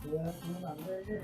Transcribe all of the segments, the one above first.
그러면 안 돼.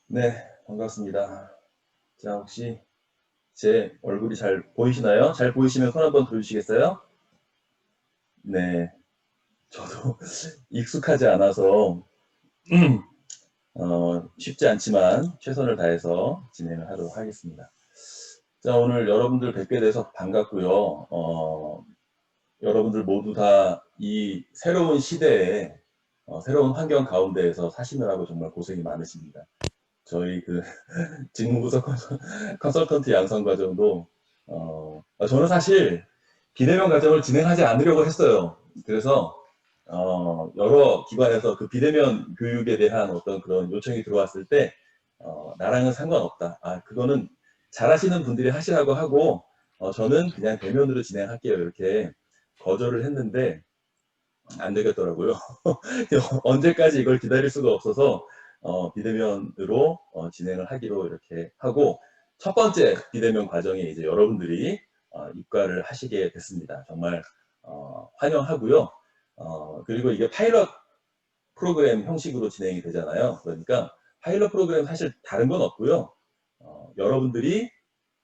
네, 반갑습니다. 자, 혹시 제 얼굴이 잘 보이시나요? 잘 보이시면 손 한번 들어주시겠어요? 네, 저도 익숙하지 않아서 쉽지 않지만 최선을 다해서 진행을 하도록 하겠습니다. 자, 오늘 여러분들 뵙게 돼서 반갑고요. 여러분들 모두 다 이 새로운 시대에 새로운 환경 가운데에서 사시느라고 정말 고생이 많으십니다. 저희 그 직무부서 컨설턴트 양성 과정도 저는 사실 비대면 과정을 진행하지 않으려고 했어요. 그래서 여러 기관에서 그 비대면 교육에 대한 어떤 그런 요청이 들어왔을 때 나랑은 상관없다. 아, 그거는 잘하시는 분들이 하시라고 하고 저는 그냥 대면으로 진행할게요. 이렇게 거절을 했는데 안 되겠더라고요. 언제까지 이걸 기다릴 수가 없어서 비대면으로 진행을 하기로 이렇게 하고 첫 번째 비대면 과정에 이제 여러분들이 입과를 하시게 됐습니다. 정말 환영하고요. 그리고 이게 파일럿 프로그램 형식으로 진행이 되잖아요. 그러니까 파일럿 프로그램 사실 다른 건 없고요. 여러분들이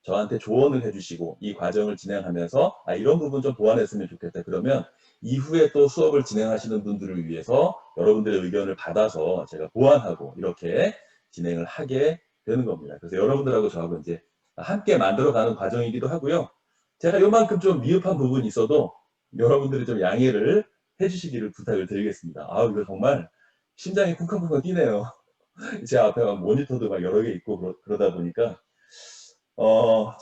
저한테 조언을 해주시고 이 과정을 진행하면서 아, 이런 부분 좀 보완했으면 좋겠다. 그러면 이후에 또 수업을 진행하시는 분들을 위해서 여러분들의 의견을 받아서 제가 보완하고 이렇게 진행을 하게 되는 겁니다. 그래서 여러분들하고 저하고 이제 함께 만들어가는 과정이기도 하고요. 제가 요만큼 좀 미흡한 부분이 있어도 여러분들이 좀 양해를 해주시기를 부탁을 드리겠습니다. 아, 이거 정말 심장이 쿵쾅쿵쾅 뛰네요. 제 앞에 막 모니터도 막 여러 개 있고 그러다 보니까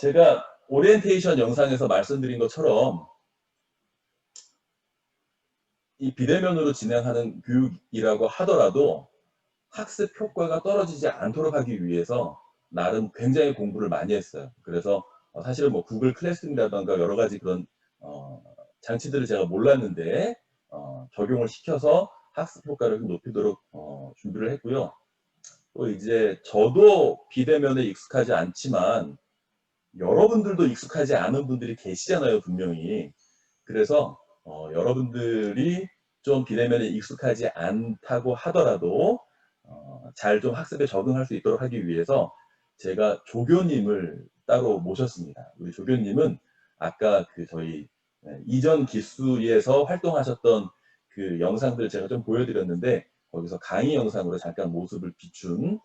제가 오리엔테이션 영상에서 말씀드린 것처럼 이 비대면으로 진행하는 교육이라고 하더라도 학습 효과가 떨어지지 않도록 하기 위해서 나름 굉장히 공부를 많이 했어요. 그래서 사실은 뭐 구글 클래스룸이라던가 여러 가지 그런 어, 장치들을 제가 몰랐는데 적용을 시켜서 학습 효과를 좀 높이도록 준비를 했고요. 또 이제 저도 비대면에 익숙하지 않지만 여러분들도 익숙하지 않은 분들이 계시잖아요, 분명히. 그래서 여러분들이 좀 비대면에 익숙하지 않다고 하더라도 잘 좀 학습에 적응할 수 있도록 하기 위해서 제가 조교님을 따로 모셨습니다. 우리 조교님은 아까 그 저희 이전 기수에서 활동하셨던 그 영상들 제가 좀 보여드렸는데 거기서 강의 영상으로 잠깐 모습을 비춘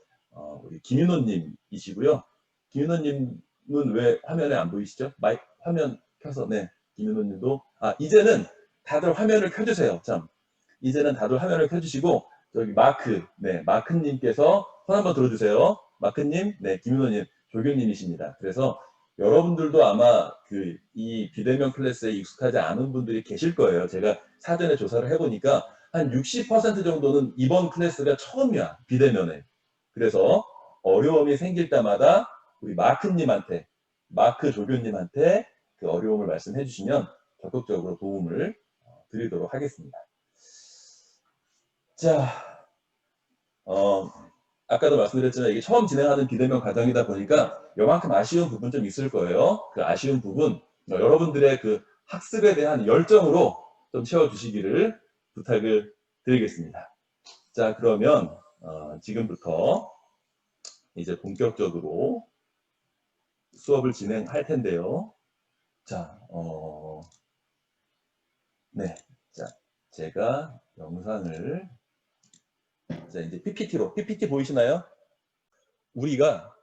우리 김윤호님이시고요. 김윤호님은 왜 화면에 안 보이시죠? 마이크 화면 켜서 네 김윤호님도 이제는 다들 화면을 켜주세요. 참 이제는 다들 화면을 켜주시고 저기 마크님께서 손 한번 들어주세요. 마크님, 네 김윤호님 조교님이십니다. 그래서 여러분들도 아마 이 비대면 클래스에 익숙하지 않은 분들이 계실 거예요. 제가 사전에 조사를 해보니까 한 60% 정도는 이번 클래스가 처음이야, 비대면에. 그래서 어려움이 생길 때마다 우리 마크님한테, 마크 조교님한테 그 어려움을 말씀해 주시면 적극적으로 도움을 드리도록 하겠습니다. 자, 아까도 말씀드렸지만 이게 처음 진행하는 비대면 과정이다 보니까 요만큼 아쉬운 부분 좀 있을 거예요. 그 아쉬운 부분, 여러분들의 그 학습에 대한 열정으로 좀 채워주시기를 부탁을 드리겠습니다. 자, 그러면 지금부터 이제 본격적으로 수업을 진행할 텐데요. 자, 네. 자, 제가 영상을, 자, 이제 PPT 보이시나요? 우리가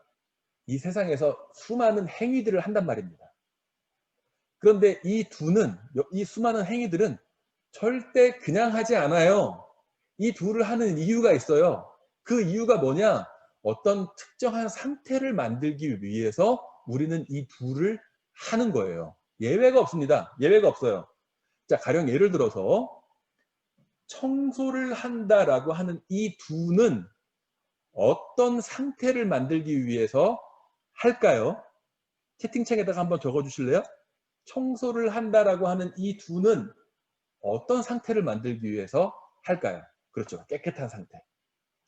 이 세상에서 수많은 행위들을 한단 말입니다. 그런데 이 수많은 행위들은 절대 그냥 하지 않아요. 이 둘을 하는 이유가 있어요. 그 이유가 뭐냐? 어떤 특정한 상태를 만들기 위해서 우리는 이 둘을 하는 거예요. 예외가 없습니다. 예외가 없어요. 자, 가령 예를 들어서 청소를 한다라고 하는 이 두는 어떤 상태를 만들기 위해서 할까요? 채팅창에다가 한번 적어주실래요? 청소를 한다라고 하는 이 두는 어떤 상태를 만들기 위해서 할까요? 그렇죠. 깨끗한 상태,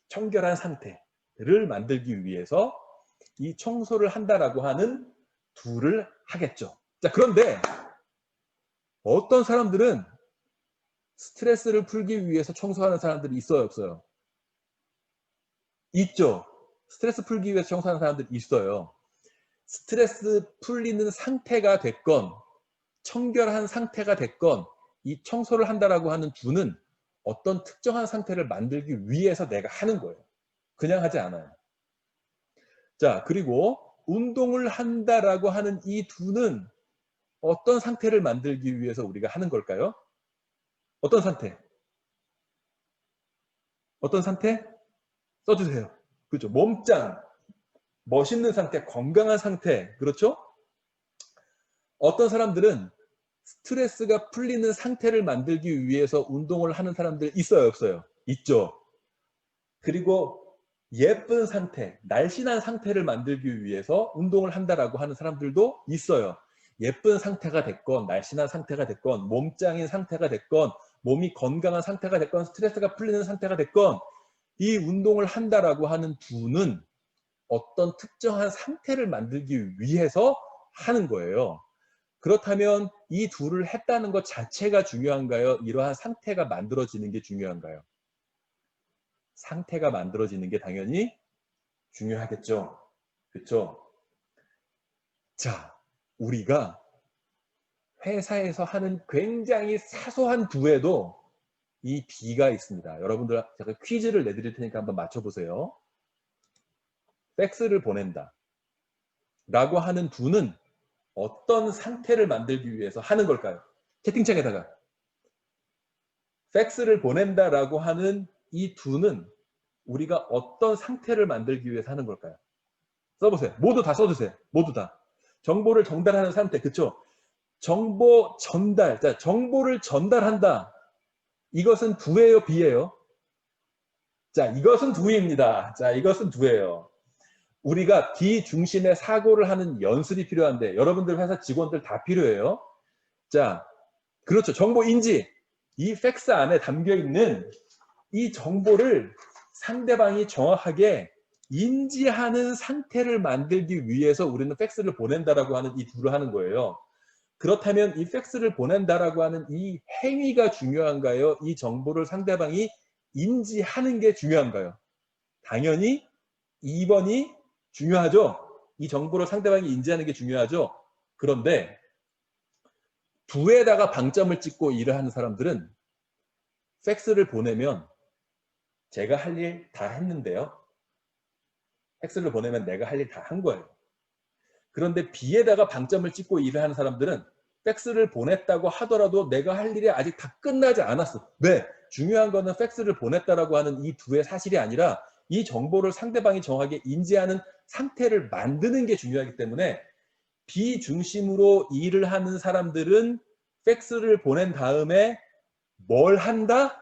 청결한 상태를 만들기 위해서 이 청소를 한다라고 하는 두를 하겠죠. 자, 그런데 어떤 사람들은 스트레스를 풀기 위해서 청소하는 사람들이 있어요, 없어요? 있죠. 스트레스 풀기 위해서 청소하는 사람들이 있어요. 스트레스 풀리는 상태가 됐건 청결한 상태가 됐건 이 청소를 한다라고 하는 두는 어떤 특정한 상태를 만들기 위해서 내가 하는 거예요. 그냥 하지 않아요. 자, 그리고 운동을 한다라고 하는 이 두는 어떤 상태를 만들기 위해서 우리가 하는 걸까요? 어떤 상태? 어떤 상태? 써주세요. 그렇죠. 몸짱, 멋있는 상태, 건강한 상태. 그렇죠? 어떤 사람들은 스트레스가 풀리는 상태를 만들기 위해서 운동을 하는 사람들 있어요, 없어요? 있죠. 그리고 예쁜 상태, 날씬한 상태를 만들기 위해서 운동을 한다라고 하는 사람들도 있어요. 예쁜 상태가 됐건 날씬한 상태가 됐건 몸짱인 상태가 됐건 몸이 건강한 상태가 됐건 스트레스가 풀리는 상태가 됐건 이 운동을 한다라고 하는 두는 어떤 특정한 상태를 만들기 위해서 하는 거예요. 그렇다면 이 둘을 했다는 것 자체가 중요한가요? 이러한 상태가 만들어지는 게 중요한가요? 상태가 만들어지는 게 당연히 중요하겠죠. 그렇죠? 자, 우리가 회사에서 하는 굉장히 사소한 두에도 이 B가 있습니다. 여러분들 제가 퀴즈를 내드릴 테니까 한번 맞춰보세요. 팩스를 보낸다 라고 하는 두는 어떤 상태를 만들기 위해서 하는 걸까요? 채팅창에다가 팩스를 보낸다라고 하는 이 두는 우리가 어떤 상태를 만들기 위해서 하는 걸까요? 써보세요. 모두 다 써주세요. 모두 다. 정보를 전달하는 상태. 그쵸? 정보 전달. 자, 정보를 전달한다. 이것은 두예요, 비예요? 자, 이것은 두입니다. 자, 이것은 두예요. 우리가 비중심의 사고를 하는 연습이 필요한데 여러분들 회사 직원들 다 필요해요. 자, 그렇죠. 정보 인지. 이 팩스 안에 담겨있는 이 정보를 상대방이 정확하게 인지하는 상태를 만들기 위해서 우리는 팩스를 보낸다라고 하는 이 둘을 하는 거예요. 그렇다면 이 팩스를 보낸다라고 하는 이 행위가 중요한가요? 이 정보를 상대방이 인지하는 게 중요한가요? 당연히 2번이 중요하죠. 이 정보를 상대방이 인지하는 게 중요하죠. 그런데 두에다가 방점을 찍고 일을 하는 사람들은 팩스를 보내면 제가 할 일 다 했는데요. 팩스를 보내면 내가 할 일 다 한 거예요. 그런데 B에다가 방점을 찍고 일을 하는 사람들은 팩스를 보냈다고 하더라도 내가 할 일이 아직 다 끝나지 않았어. 왜? 중요한 거는 팩스를 보냈다라고 하는 이 두의 사실이 아니라 이 정보를 상대방이 정확하게 인지하는 상태를 만드는 게 중요하기 때문에 B 중심으로 일을 하는 사람들은 팩스를 보낸 다음에 뭘 한다?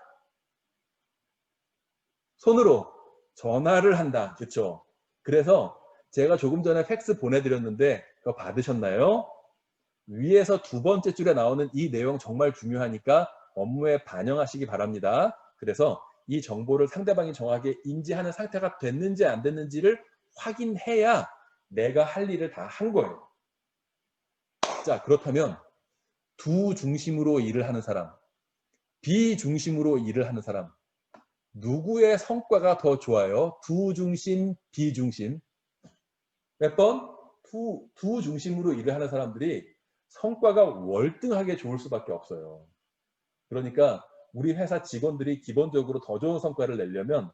손으로 전화를 한다. 그렇죠? 그래서 제가 조금 전에 팩스 보내드렸는데 그거 받으셨나요? 위에서 두 번째 줄에 나오는 이 내용 정말 중요하니까 업무에 반영하시기 바랍니다. 그래서 이 정보를 상대방이 정확하게 인지하는 상태가 됐는지 안 됐는지를 확인해야 내가 할 일을 다 한 거예요. 자, 그렇다면 두 중심으로 일을 하는 사람, 비중심으로 일을 하는 사람, 누구의 성과가 더 좋아요? 두 중심, 비중심. 몇 번? 두 중심으로 일을 하는 사람들이 성과가 월등하게 좋을 수밖에 없어요. 그러니까 우리 회사 직원들이 기본적으로 더 좋은 성과를 내려면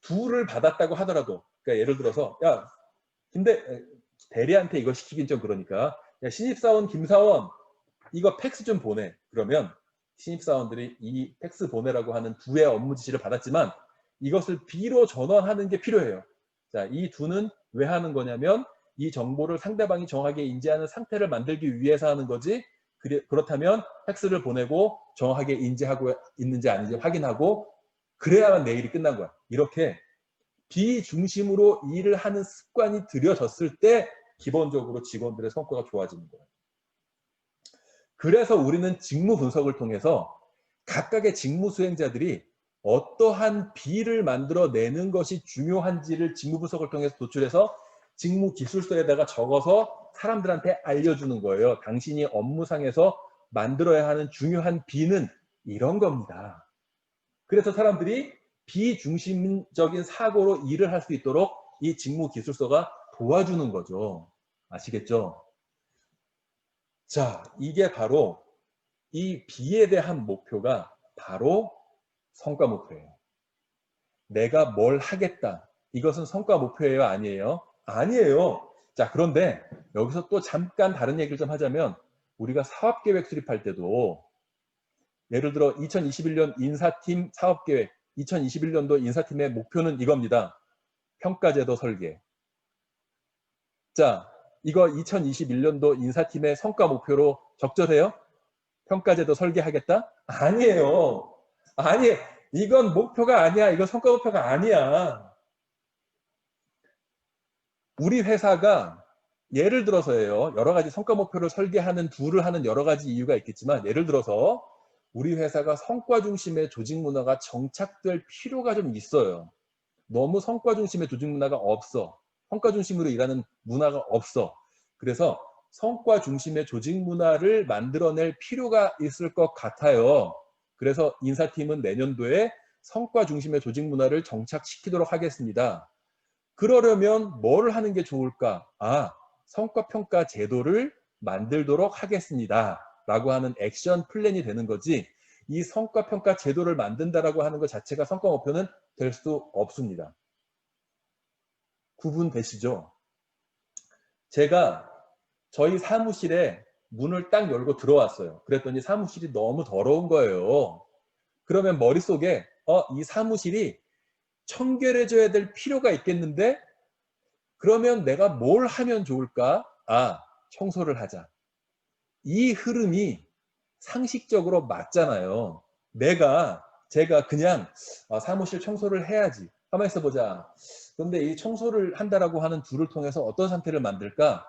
둘을 받았다고 하더라도, 그러니까 예를 들어서 야 대리한테 이거 시키긴 좀 그러니까, 야 신입사원 김사원 이거 팩스 좀 보내. 그러면 신입사원들이 이 팩스 보내라고 하는 두의 업무 지시를 받았지만 이것을 B로 전환하는 게 필요해요. 자, 이 두는 왜 하는 거냐면 이 정보를 상대방이 정확하게 인지하는 상태를 만들기 위해서 하는 거지. 그렇다면 팩스를 보내고 정확하게 인지하고 있는지 아닌지 확인하고 그래야만 내 일이 끝난 거야. 이렇게 비중심으로 일을 하는 습관이 들여졌을 때 기본적으로 직원들의 성과가 좋아지는 거예요. 그래서 우리는 직무 분석을 통해서 각각의 직무 수행자들이 어떠한 B를 만들어내는 것이 중요한지를 직무 분석을 통해서 도출해서 직무 기술서에다가 적어서 사람들한테 알려주는 거예요. 당신이 업무상에서 만들어야 하는 중요한 B는 이런 겁니다. 그래서 사람들이 비중심적인 사고로 일을 할 수 있도록 이 직무 기술서가 도와주는 거죠. 아시겠죠? 자, 이게 바로 이 B에 대한 목표가 바로 성과 목표예요. 내가 뭘 하겠다. 이것은 성과 목표예요? 아니에요? 아니에요. 자, 그런데 여기서 또 잠깐 다른 얘기를 좀 하자면 우리가 사업계획 수립할 때도 예를 들어 2021년 인사팀 사업계획, 2021년도 인사팀의 목표는 이겁니다. 평가제도 설계. 자, 이거 2021년도 인사팀의 성과 목표로 적절해요? 평가제도 설계하겠다? 아니에요. 아니, 이건 목표가 아니야. 이건 성과 목표가 아니야. 우리 회사가 예를 들어서예요. 여러 가지 성과 목표를 설계하는 둘을 하는 여러 가지 이유가 있겠지만 예를 들어서 우리 회사가 성과 중심의 조직 문화가 정착될 필요가 좀 있어요. 너무 성과 중심의 조직 문화가 없어. 성과 중심으로 일하는 문화가 없어. 그래서 성과 중심의 조직 문화를 만들어낼 필요가 있을 것 같아요. 그래서 인사팀은 내년도에 성과 중심의 조직 문화를 정착시키도록 하겠습니다. 그러려면 뭘 하는 게 좋을까? 성과평가 제도를 만들도록 하겠습니다. 라고 하는 액션 플랜이 되는 거지, 이 성과평가 제도를 만든다라고 하는 것 자체가 성과 목표는 될 수 없습니다. 구분되시죠? 제가 저희 사무실에 문을 딱 열고 들어왔어요. 그랬더니 사무실이 너무 더러운 거예요. 그러면 머릿속에 이 사무실이 청결해져야 될 필요가 있겠는데 그러면 내가 뭘 하면 좋을까? 청소를 하자. 이 흐름이 상식적으로 맞잖아요. 제가 그냥 사무실 청소를 해야지. 가만히 있어보자. 그런데 이 청소를 한다라고 하는 둘을 통해서 어떤 상태를 만들까?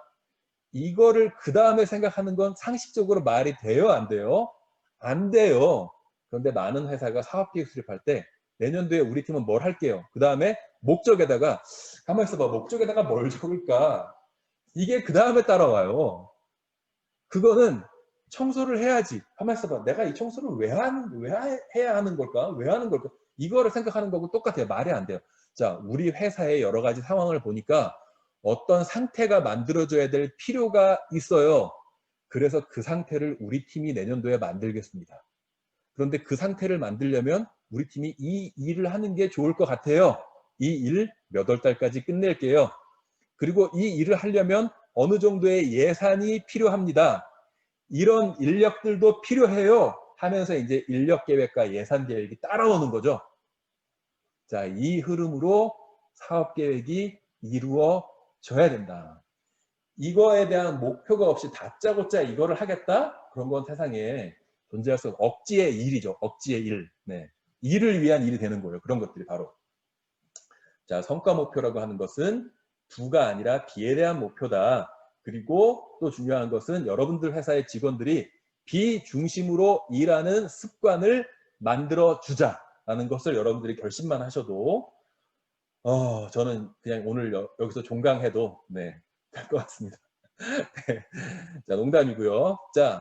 이거를 그 다음에 생각하는 건 상식적으로 말이 돼요? 안 돼요? 안 돼요. 그런데 많은 회사가 사업계획 수립할 때 내년도에 우리 팀은 뭘 할게요? 그 다음에 목적에다가, 가만히 있어봐. 목적에다가 뭘 적을까? 이게 그 다음에 따라와요. 그거는 청소를 해야지. 가만히 있어봐. 내가 이 청소를 왜 해야 하는 걸까? 왜 하는 걸까? 이거를 생각하는 거고 똑같아요. 말이 안 돼요. 자, 우리 회사의 여러 가지 상황을 보니까 어떤 상태가 만들어져야 될 필요가 있어요. 그래서 그 상태를 우리 팀이 내년도에 만들겠습니다. 그런데 그 상태를 만들려면 우리 팀이 이 일을 하는 게 좋을 것 같아요. 이 일 몇 월 달까지 끝낼게요. 그리고 이 일을 하려면 어느 정도의 예산이 필요합니다. 이런 인력들도 필요해요. 하면서 이제 인력 계획과 예산 계획이 따라오는 거죠. 자, 이 흐름으로 사업 계획이 이루어져야 된다. 이거에 대한 목표가 없이 다짜고짜 이거를 하겠다? 그런 건 세상에 존재할 수 없는 억지의 일이죠. 억지의 일. 네. 일을 위한 일이 되는 거예요. 그런 것들이 바로. 자, 성과 목표라고 하는 것은 부가 아니라 비에 대한 목표다. 그리고 또 중요한 것은 여러분들 회사의 직원들이 비 중심으로 일하는 습관을 만들어 주자라는 것을 여러분들이 결심만 하셔도 저는 그냥 오늘 여기서 종강해도 네, 될 것 같습니다. 네. 자, 농담이고요. 자,